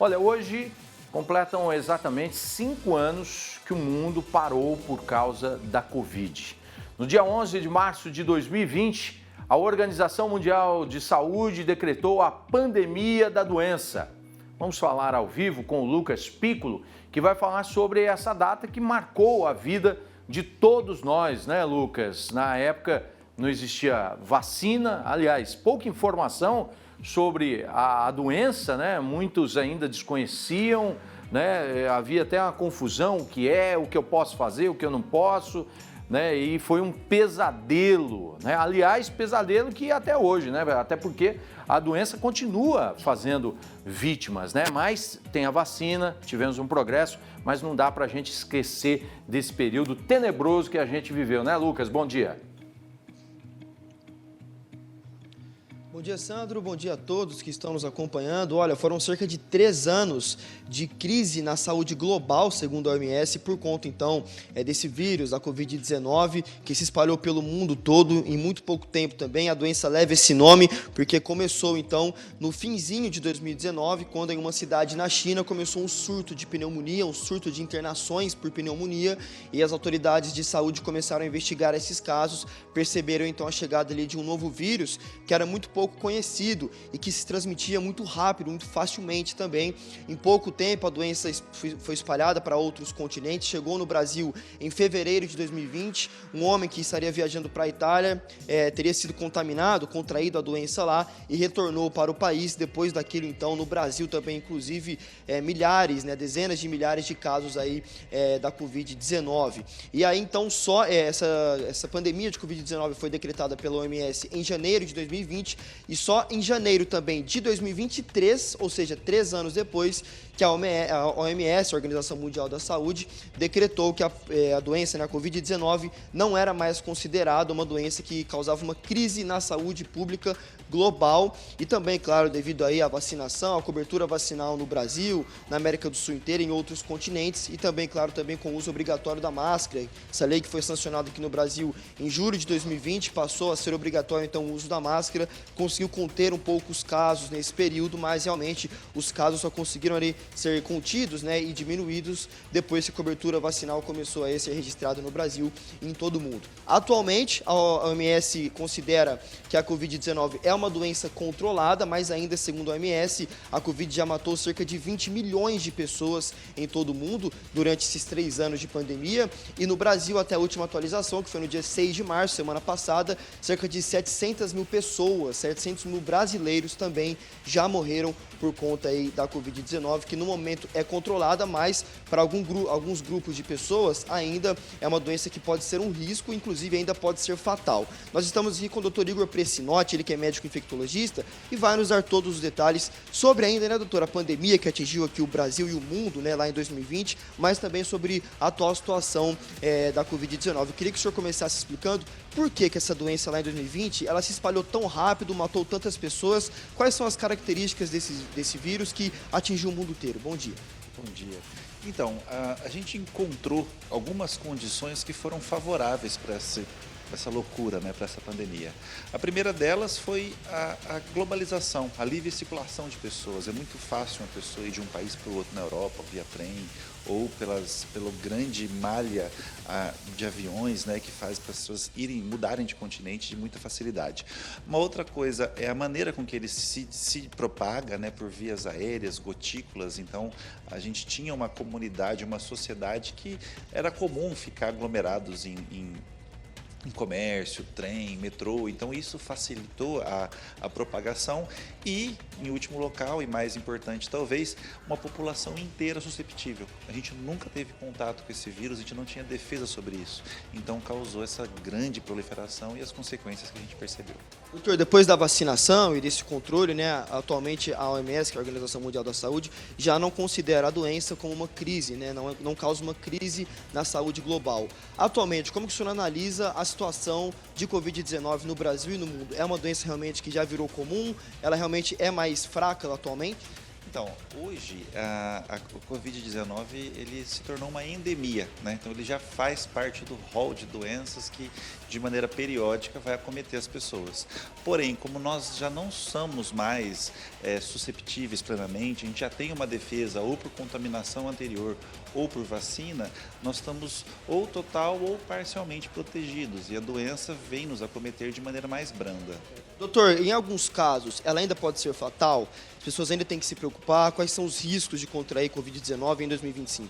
Olha, hoje completam exatamente 5 anos que o mundo parou por causa da Covid. No dia 11 de março de 2020, a Organização Mundial de Saúde decretou a pandemia da doença. Vamos falar ao vivo com o Lucas Piccolo, que vai falar sobre essa data que marcou a vida de todos nós, né, Lucas? Na época não existia vacina, aliás, pouca informação sobre a doença, né? Muitos ainda desconheciam, né? Havia até uma confusão, o que eu posso fazer, o que eu não posso, né? E foi um pesadelo, né? Aliás, pesadelo que até hoje, né? Até porque a doença continua fazendo vítimas, né? Mas tem a vacina, tivemos um progresso, mas não dá para a gente esquecer desse período tenebroso que a gente viveu, né, Lucas? Bom dia. Bom dia, Sandro. Bom dia a todos que estão nos acompanhando. Olha, foram cerca de 3 anos de crise na saúde global, segundo a OMS, por conta, então, desse vírus, da Covid-19, que se espalhou pelo mundo todo em muito pouco tempo também. A doença leva esse nome porque começou, então, no finzinho de 2019, quando em uma cidade na China começou um surto de pneumonia, um surto de internações por pneumonia, e as autoridades de saúde começaram a investigar esses casos, perceberam, então, a chegada ali de um novo vírus, que era muito pouco conhecido e que se transmitia muito rápido, muito facilmente também. Em pouco tempo a doença foi espalhada para outros continentes, chegou no Brasil em fevereiro de 2020, um homem que estaria viajando para a Itália teria sido contaminado, contraído a doença lá e retornou para o país. Depois daquilo, então, no Brasil também, inclusive, milhares, né, dezenas de milhares de casos aí da Covid-19. E aí, então, só essa pandemia de Covid-19 foi decretada pela OMS em janeiro de 2020 e só em janeiro também de 2023, ou seja, 3 anos depois, que a OMS, a Organização Mundial da Saúde, decretou que a doença, né, a Covid-19, não era mais considerada uma doença que causava uma crise na saúde pública global e também, claro, devido aí à vacinação, à cobertura vacinal no Brasil, na América do Sul inteira, em outros continentes e também, claro, também com o uso obrigatório da máscara. Essa lei que foi sancionada aqui no Brasil em julho de 2020 passou a ser obrigatório, então, o uso da máscara, conseguiu conter um pouco os casos nesse período, mas realmente os casos só conseguiram ali ser contidos, né, e diminuídos depois que a cobertura vacinal começou a ser registrada no Brasil e em todo o mundo. Atualmente, a OMS considera que a Covid-19 é uma doença controlada, mas ainda, segundo a OMS, a Covid já matou cerca de 20 milhões de pessoas em todo o mundo durante esses 3 anos de pandemia. E no Brasil, até a última atualização, que foi no dia 6 de março, semana passada, cerca de 700 mil pessoas, 700 mil brasileiros também já morreram por conta aí da Covid-19, que no momento é controlada, mas para alguns grupos de pessoas ainda é uma doença que pode ser um risco, inclusive ainda pode ser fatal. Nós estamos aqui com o Dr. Igor Pressinotti, ele que é médico infectologista, e vai nos dar todos os detalhes sobre ainda, né, doutor, a pandemia que atingiu aqui o Brasil e o mundo, né, lá em 2020, mas também sobre a atual situação da Covid-19. Eu queria que o senhor começasse explicando por que essa doença lá em 2020, ela se espalhou tão rápido, matou tantas pessoas, quais são as características desse vírus que atingiu o mundo inteiro. Bom dia. Bom dia. Então, a gente encontrou algumas condições que foram favoráveis para essa loucura, né, para essa pandemia. A primeira delas foi a globalização, a livre circulação de pessoas. É muito fácil uma pessoa ir de um país para o outro na Europa, via trem, ou pela grande malha de aviões, né, que faz para as pessoas mudarem de continente de muita facilidade. Uma outra coisa é a maneira com que ele se propaga, né, por vias aéreas, gotículas. Então, a gente tinha uma comunidade, uma sociedade que era comum ficar aglomerados em comércio, trem, metrô, então isso facilitou a propagação e, em último local, e mais importante talvez, uma população inteira susceptível. A gente nunca teve contato com esse vírus, a gente não tinha defesa sobre isso, então causou essa grande proliferação e as consequências que a gente percebeu. Doutor, depois da vacinação e desse controle, né, atualmente a OMS, que é a Organização Mundial da Saúde, já não considera a doença como uma crise, né, não causa uma crise na saúde global. Atualmente, como que o senhor analisa a situação de Covid-19 no Brasil e no mundo? É uma doença realmente que já virou comum? Ela realmente é mais fraca atualmente? Então, hoje o Covid-19 ele se tornou uma endemia, né? Então ele já faz parte do rol de doenças que de maneira periódica vai acometer as pessoas. Porém, como nós já não somos mais susceptíveis plenamente, a gente já tem uma defesa ou por contaminação anterior ou por vacina, nós estamos ou total ou parcialmente protegidos e a doença vem nos acometer de maneira mais branda. Doutor, em alguns casos, ela ainda pode ser fatal? As pessoas ainda têm que se preocupar? Quais são os riscos de contrair Covid-19 em 2025?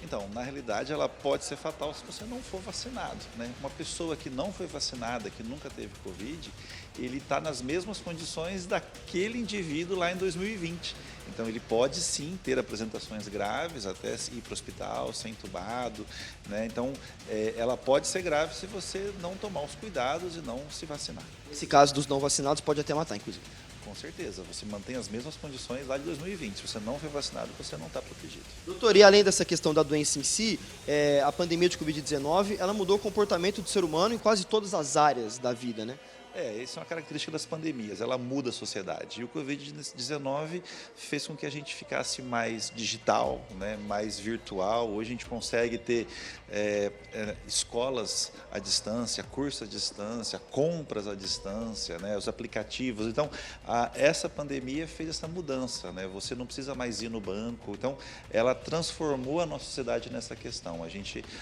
Então, na realidade, ela pode ser fatal se você não for vacinado, né? Uma pessoa que não foi vacinada, que nunca teve Covid, ele está nas mesmas condições daquele indivíduo lá em 2020. Então, ele pode sim ter apresentações graves, até ir para o hospital, ser entubado, né? Então, ela pode ser grave se você não tomar os cuidados e não se vacinar. Nesse caso dos não vacinados, pode até matar, inclusive. Com certeza, você mantém as mesmas condições lá de 2020. Se você não foi vacinado, você não está protegido. Doutor, e além dessa questão da doença em si, a pandemia de Covid-19, ela mudou o comportamento do ser humano em quase todas as áreas da vida, né? Isso é uma característica das pandemias, ela muda a sociedade. E o Covid-19 fez com que a gente ficasse mais digital, né, mais virtual. Hoje a gente consegue ter escolas à distância, cursos à distância, compras à distância, né, os aplicativos. Então, essa pandemia fez essa mudança, né? Você não precisa mais ir no banco. Então, ela transformou a nossa sociedade nessa questão.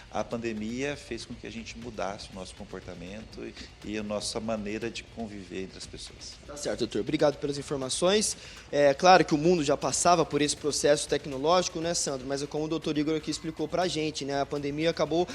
A pandemia fez com que a gente mudasse o nosso comportamento e a nossa maneira de conviver entre as pessoas. Tá certo, doutor. Obrigado pelas informações. É claro que o mundo já passava por esse processo tecnológico, né, Sandro? Mas é como o doutor Igor aqui explicou pra gente, né? A pandemia acabou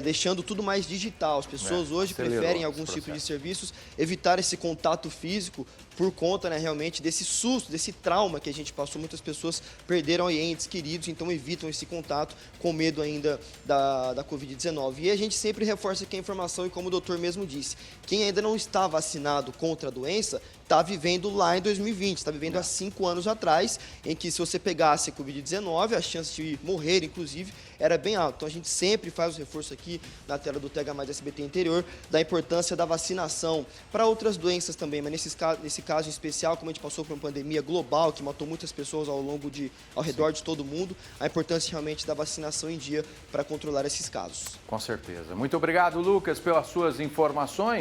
deixando tudo mais digital. As pessoas hoje preferem alguns tipos de serviços evitar esse contato físico por conta, né, realmente desse susto, desse trauma que a gente passou. Muitas pessoas perderam entes queridos, então evitam esse contato com medo ainda da Covid-19. E a gente sempre reforça aqui a informação e como o doutor mesmo disse, quem ainda não está vacinado contra a doença está vivendo lá em 2020, está vivendo há 5 anos atrás, em que se você pegasse a Covid-19, a chance de morrer, inclusive, era bem alta. Então a gente sempre faz o reforço aqui na tela do TH Mais SBT Interior da importância da vacinação para outras doenças também, mas nesse caso em especial, como a gente passou por uma pandemia global que matou muitas pessoas ao redor de todo mundo, a importância realmente da vacinação em dia para controlar esses casos. Com certeza. Muito obrigado, Lucas, pelas suas informações.